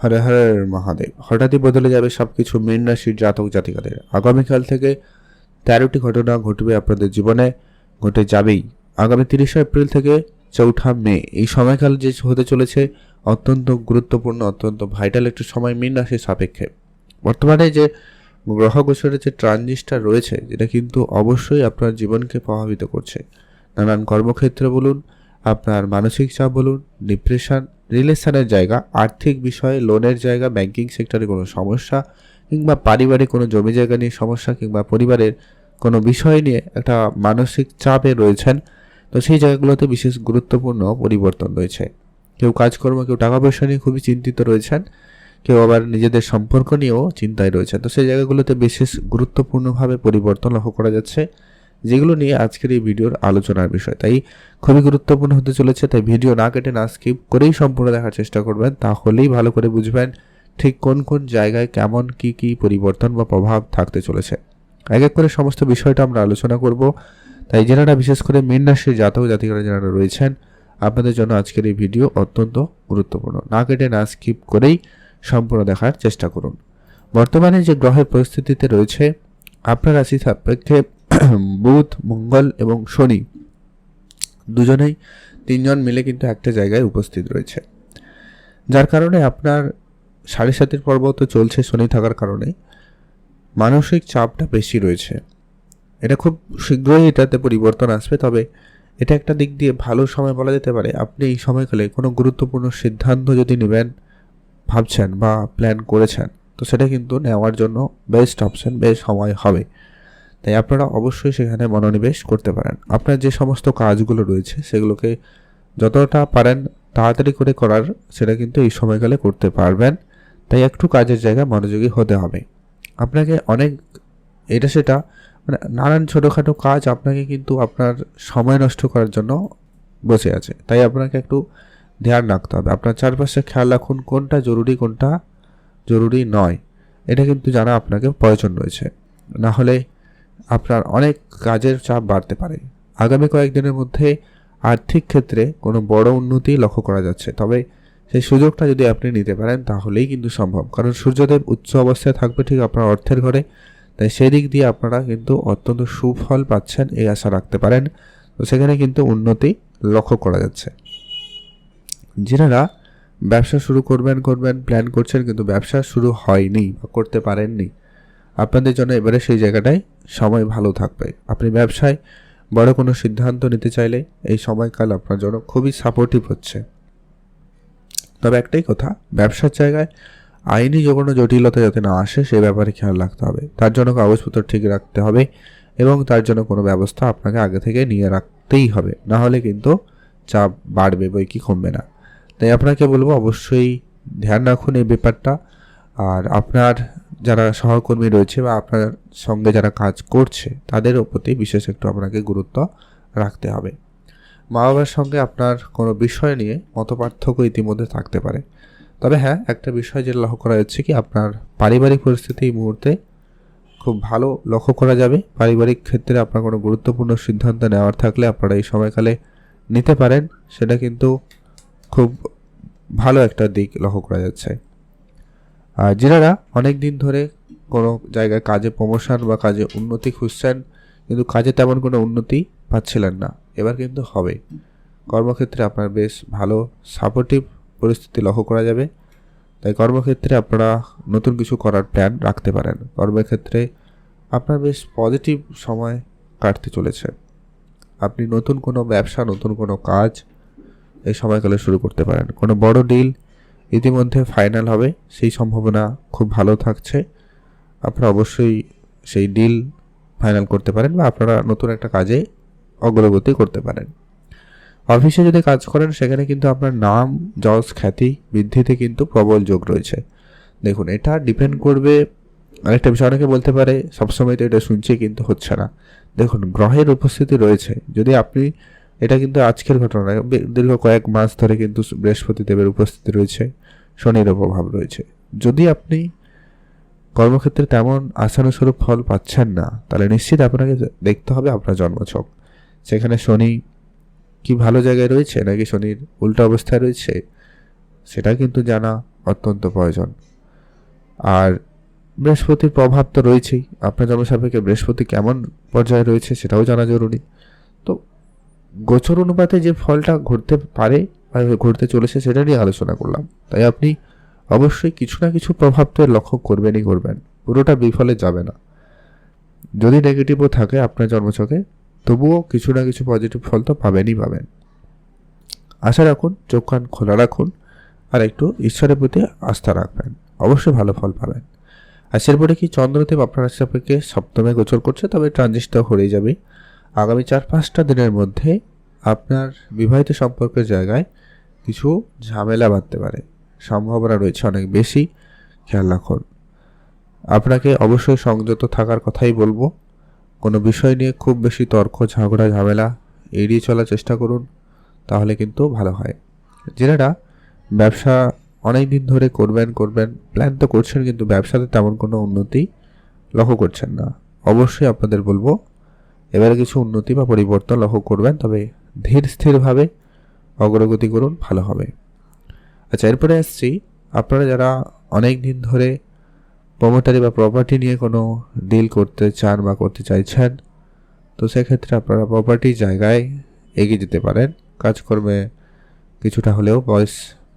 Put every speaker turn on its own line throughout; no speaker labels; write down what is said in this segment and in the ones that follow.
হর হর মহাদেব। হঠাৎই বদলে যাবে সবকিছু মীন রাশির জাতক জাতিকাদের। আগামীকাল থেকে 13টি ঘটনা ঘটবে আপনাদের জীবনে, ঘটে যাবেই। আগামী 30 এপ্রিল থেকে 4 মে এই সময়কাল যে হতে চলেছে অত্যন্ত গুরুত্বপূর্ণ, অত্যন্ত ভাইটাল একটি সময় মীন রাশির সাপেক্ষে। বর্তমানে যে গ্রহ গোচরের যে ট্রানজিটটা রয়েছে, যেটা কিন্তু অবশ্যই আপনার জীবনকে প্রভাবিত করছে। নানান কর্মক্ষেত্রে বলুন, আপনার মানসিক চাপ বলুন, ডিপ্রেশন, রিলেশনের জায়গা, আর্থিক বিষয়ে, লোনের জায়গা, ব্যাংকিং সেক্টরে কোনো সমস্যা, কিংবা পারিবারিক কোনো জমি জায়গা নিয়ে সমস্যা, কিংবা পরিবারের কোনো বিষয় নিয়ে একটা মানসিক চাপে রয়েছেন, তো সেই জায়গাগুলোতে বিশেষ গুরুত্বপূর্ণ পরিবর্তন রয়েছে। কেউ কাজকর্ম, কেউ টাকা পয়সা নিয়ে খুবই চিন্তিত রয়েছেন, কেউ আবার নিজেদের সম্পর্ক নিয়েও চিন্তায় রয়েছেন। তো সেই জায়গাগুলোতে বিশেষ গুরুত্বপূর্ণভাবে পরিবর্তন লক্ষ্য করা যাচ্ছে, যেগুলো নিয়ে আজকের এই ভিডিওর আলোচনার বিষয়। তাই খুবই গুরুত্বপূর্ণ হতে চলেছে, তাই ভিডিও না কেটে না স্কিপ করেই সম্পূর্ণ দেখার চেষ্টা করবেন, তাহলেই ভালো করে বুঝবেন ঠিক কোন কোন জায়গায় কেমন কি পরিবর্তন বা প্রভাব থাকতে চলেছে। এক এক করে সমস্ত বিষয়টা আমরা আলোচনা করব। তাই যারা বিশেষ করে মীন রাশির জাতক জাতিকারা যারা রয়েছেন, আপনাদের জন্য আজকের এই ভিডিও অত্যন্ত গুরুত্বপূর্ণ। না কেটে না স্কিপ করেই সম্পূর্ণ দেখার চেষ্টা করুন। বর্তমানে যে গ্রহের পরিস্থিতিতে রয়েছে, আপনার রাশি সাপেক্ষে বুধ, মঙ্গল এবং শনি দুজনেই, তিনজন মিলে কিন্তু একটা জায়গায় উপস্থিত রয়েছে, যার কারণে আপনার 7.5 পর্ব তো চলছে শনি থাকার কারণে মানসিক চাপটা বেশি রয়েছে। এটা খুব শীঘ্রই এটাতে পরিবর্তন আসবে, তবে এটা একটা দিক দিয়ে ভালো সময় বলা যেতে পারে। আপনি এই সময়কালে কোনো গুরুত্বপূর্ণ সিদ্ধান্ত যদি নেবেন ভাবছেন বা প্ল্যান করেছেন, তো সেটা কিন্তু নেওয়ার জন্য বেস্ট অপশন, বেস্ট সময় হবে। তাই আপনারা অবশ্যই সেখানে মনোনিবেশ করতে পারেন। আপনার যে সমস্ত কাজগুলো রয়েছে সেগুলোকে যতটা পারেন তাড়াতাড়ি করে করার, সেটা কিন্তু এই সময়কালে করতে পারবেন। তাই একটু কাজের জায়গায় মনোযোগী হতে হবে। আপনাকে অনেক এটা সেটা মানে নানান ছোটোখাটো কাজ আপনাকে কিন্তু আপনার সময় নষ্ট করার জন্য বসে আছে। তাই আপনাকে একটু ধ্যান রাখতে হবে। আপনার চারপাশে খেয়াল রাখুন কোনটা জরুরি, কোনটা জরুরি নয়, এটা কিন্তু জানা আপনাকে প্রয়োজন রয়েছে। না হলে আপনার অনেক কাজের চাপ বাড়তে পারে। আগামী কয়েকদিনের মধ্যে আর্থিক ক্ষেত্রে কোনো বড় উন্নতি লক্ষ্য করা যাচ্ছে, তবে সেই সুযোগটা যদি আপনি নিতে পারেন তাহলেই কিন্তু সম্ভব। কারণ সূর্যদেব উচ্চ অবস্থায় থাকবে ঠিক আপনার অর্থের ঘরে, তাই সেদিক দিয়ে আপনারা কিন্তু অত্যন্ত সুফল পাচ্ছেন এই আশা রাখতে পারেন। তো সেখানে কিন্তু উন্নতি লক্ষ্য করা যাচ্ছে। যারা ব্যবসা শুরু করবেন প্ল্যান করছেন, কিন্তু ব্যবসা শুরু হয়নি বা করতে পারেননি, আপনাদের জন্য এবারে সেই জায়গাটায় সময় ভালো থাকবে। আপনি ব্যবসায় বড় কোনো সিদ্ধান্ত নিতে চাইলে এই সময়কাল আপনার জন্য খুবই সাপোর্টিভ হচ্ছে। তবে একটাই কথা, ব্যবসার জায়গায় আইনি কোনো জটিলতা যাতে না আসে সে ব্যাপারে খেয়াল রাখতে হবে। তার জন্য কাগজপত্র ঠিক রাখতে হবে এবং তার জন্য কোনো ব্যবস্থা আপনাকে আগে থেকে নিয়ে রাখতেই হবে, না হলে কিন্তু চাপ বাড়বে বই কি কমবে না। তাই আপনাকে বলবো অবশ্যই ধ্যান রাখুন এই ব্যাপারটা। আর আপনার যারা সহকর্মী রয়েছে বা আপনার সঙ্গে যারা কাজ করছে তাদের প্রতি বিশেষ একটু আপনাকে গুরুত্ব রাখতে হবে। মা বাবার সঙ্গে আপনার কোনো বিষয় নিয়ে মতপার্থক্য ইতিমধ্যে থাকতে পারে, তবে হ্যাঁ একটা বিষয় যেটা লক্ষ্য করা যাচ্ছে কি আপনার পারিবারিক পরিস্থিতি এই মুহূর্তে খুব ভালো লক্ষ্য করা যাবে। পারিবারিক ক্ষেত্রে আপনার কোনো গুরুত্বপূর্ণ সিদ্ধান্ত নেওয়ার থাকলে আপনারা এই সময়কালে নিতে পারেন, সেটা কিন্তু খুব ভালো একটা দিক লক্ষ্য করা যাচ্ছে। আর যারা অনেক দিন ধরে কোনো জায়গায় কাজে প্রমোশন বা কাজে উন্নতি খুঁজছেন, কিন্তু কাজে তেমন কোনো উন্নতি পাচ্ছিলেন না, এবার কিন্তু হবে। কর্মক্ষেত্রে আপনার বেশ ভালো সাপোর্টিভ পরিস্থিতি লক্ষ্য করা যাবে। তাই কর্মক্ষেত্রে আপনারা নতুন কিছু করার প্ল্যান রাখতে পারেন। কর্মক্ষেত্রে আপনার বেশ পজিটিভ সময় কাটতে চলেছে। আপনি নতুন কোনো ব্যবসা, নতুন কোনো কাজ এই সময়কালে শুরু করতে পারেন। কোনো বড় ডিল ইতিমধ্যে ফাইনাল হবে, সেই সম্ভাবনা খুব ভালো থাকছে। আপনারা অবশ্যই সেই ডিল ফাইনাল করতে পারেন বা আপনারা নতুন একটা কাজে অগ্রগতি করতে পারেন। অফিসে যদি কাজ করেন সেখানে কিন্তু আপনার নাম, যশ, খ্যাতি বৃদ্ধিতে কিন্তু প্রবল যোগ রয়েছে। দেখুন এটা ডিপেন্ড করবে আরেকটা বিষয়। অনেকে বলতে পারে সবসময় তো এটা শুনছি কিন্তু হচ্ছে না। দেখুন গ্রহের উপস্থিতি রয়েছে, যদি আপনি এটা কিন্তু আজকের ঘটনা, দীর্ঘ কয়েক মাস ধরে কিন্তু বৃহস্পতি দেবের উপস্থিতি রয়েছে, শনির প্রভাব রয়েছে। যদি আপনি কর্মক্ষেত্রে তেমন আশানুস্বরূপ ফল পাচ্ছেন না, তাহলে নিশ্চিত আপনাকে দেখতে হবে আপনার জন্মছক, সেখানে শনি কি ভালো জায়গায় রয়েছে নাকি শনির উল্টো অবস্থায় রয়েছে, সেটা কিন্তু জানা অত্যন্ত প্রয়োজন। আর বৃহস্পতির প্রভাব তো রয়েছেই, আপনার জন্মসাপেক্ষে বৃহস্পতি কেমন পর্যায়ে রয়েছে সেটাও জানা জরুরি। তো গোচর অনুপাতে যে ফলটা ঘটতে পারে বা ঘটতে চলেছে সেটা নিয়ে আলোচনা করলাম। তাই আপনি অবশ্যই কিছু না কিছু প্রভাব তো লক্ষ্য করবেনই করবেন, পুরোটা বিফলে যাবে না। যদি নেগেটিভও থাকে আপনার জন্মছকে, তবুও কিছু না কিছু পজিটিভ ফল তো পাবেনই পাবেন। আশা রাখুন, চোখ কান খোলা রাখুন, আর একটু ঈশ্বরের প্রতি আস্থা রাখবেন, অবশ্যই ভালো ফল পাবেন। আর এরপরে কি চন্দ্রদেব আপনার সাপেক্ষে সপ্তমে গোচর করছে, তবে ট্রানজিটটা হয়ে যাবে আগামী 4-5টা দিনের মধ্যে। আপনার বিবাহিত সম্পর্কের জায়গায় কিছু ঝামেলা বাঁধতে পারে, সম্ভাবনা রয়েছে অনেক বেশি, খেয়াল রাখুন। আপনাকে অবশ্যই সংযত থাকার কথাই বলবো। কোনো বিষয় নিয়ে খুব বেশি তর্ক ঝগড়া ঝামেলা এড়িয়ে চলার চেষ্টা করুন, তাহলে কিন্তু ভালো হয়। যারা ব্যবসা অনেক দিন ধরে করবেন প্ল্যান তো করছেন, কিন্তু ব্যবসাতে তেমন কোনো উন্নতি লক্ষ্য করছেন না, অবশ্যই আপনাদের বলবো এবারে কিছু উন্নতি বা পরিবর্তন লক্ষ্য করবেন, তবে ধীর স্থিরভাবে অগ্রগতি করুন, ভালো হবে। আচ্ছা, এরপরে আসছি আপনারা যারা অনেক দিন ধরে প্রমোটারি বা প্রপার্টি নিয়ে কোনো ডিল করতে চান বা করতে চাইছেন, তো সেক্ষেত্রে আপনারা প্রপার্টি জায়গায় এগিয়ে যেতে পারেন। কাজকর্মে কিছুটা হলেও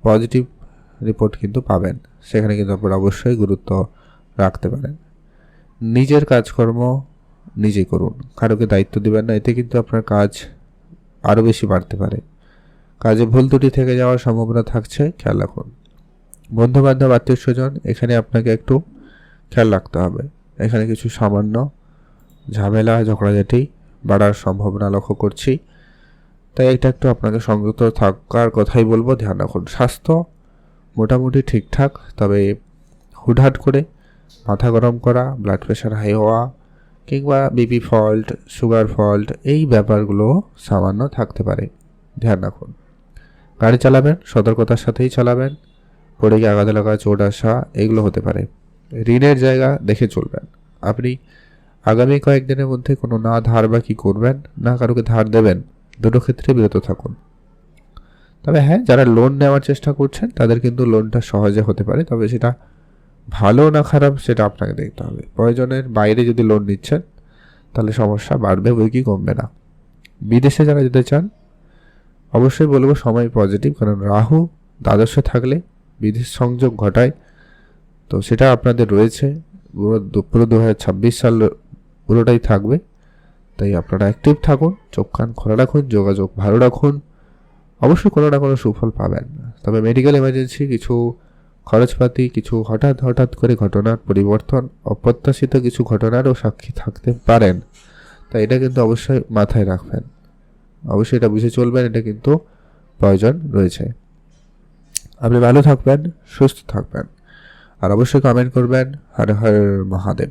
পজিটিভ রিপোর্ট কিন্তু পাবেন, সেখানে কিন্তু আপনারা অবশ্যই গুরুত্ব রাখতে পারেন। নিজের কাজকর্ম নিজে করুন, কারোকে দায়িত্ব দেবেন না, এতে কিন্তু আপনার কাজ আরও বেশি বাড়তে পারে। কাজে ভুল ত্রুটি থেকে যাওয়ার সম্ভাবনা থাকছে, খেয়াল রাখুন। বন্ধুবান্ধব আত্মীয় স্বজন, এখানে আপনাকে একটু খেয়াল রাখতে হবে, এখানে কিছু সামান্য ঝামেলা ঝগড়াঝাটি বাড়ার সম্ভাবনা লক্ষ্য করছি, তাই এটা একটু আপনাকে সংযত থাকার কথাই বলবো, ধ্যান রাখুন। স্বাস্থ্য মোটামুটি ঠিকঠাক, তবে হুটহাট করে মাথা গরম করা, ব্লাড প্রেশার হাই হওয়া কিংবা বিপি ফল্ট, সুগার ফল্ট, এই ব্যাপারগুলো সামান্য থাকতে পারে, ধ্যান রাখুন। গাড়ি চালাবেন সতর্কতার সাথেই চালাবেন, পড়ে গিয়ে আঘাত লাগা, চোট আসা এগুলো হতে পারে। ঋণের জায়গা দেখে চলবেন। আপনি আগামী কয়েকদিনের মধ্যে কোনো না ধার বা কি করবেন, না কারোকে ধার দেবেন, দুটো ক্ষেত্রে বিরত থাকুন। তবে হ্যাঁ, যারা লোন নেওয়ার চেষ্টা করছেন তাদের কিন্তু লোনটা সহজে হতে পারে, তবে সেটা ভালো না খারাপ সেটা আপনাকে দেখতে হবে। প্রয়োজনের বাইরে যদি লোন নিচ্ছেন তাহলে সমস্যা বাড়বে, বই কি কমবে না। বিদেশে যারা যেতে চান, অবশ্যই বলবো সময় পজিটিভ, কারণ রাহু দ্বাদশে থাকলে বিদেশ সংযোগ ঘটায়, তো সেটা আপনাদের রয়েছে। পুরো 2026 সাল পুরোটাই থাকবে, তাই আপনারা অ্যাক্টিভ থাকুন, চোখ কান খোলা রাখুন, যোগাযোগ ভালো রাখুন, অবশ্যই কোনো না কোনো সুফল পাবেন। তবে মেডিকেল এমার্জেন্সি, কিছু খরচপাতি, কিছু হঠাৎ করে ঘটনার পরিবর্তন, অপ্রত্যাশিত কিছু ঘটনারও সাক্ষী থাকতে পারেন, তাই এটা কিন্তু অবশ্যই মাথায় রাখবেন, অবশ্যই এটা বুঝে চলবেন, এটা কিন্তু প্রয়োজন রয়েছে। আপনি ভালো থাকবেন, সুস্থ থাকবেন, আর অবশ্যই কমেন্ট করবেন। হর হর মহাদেব।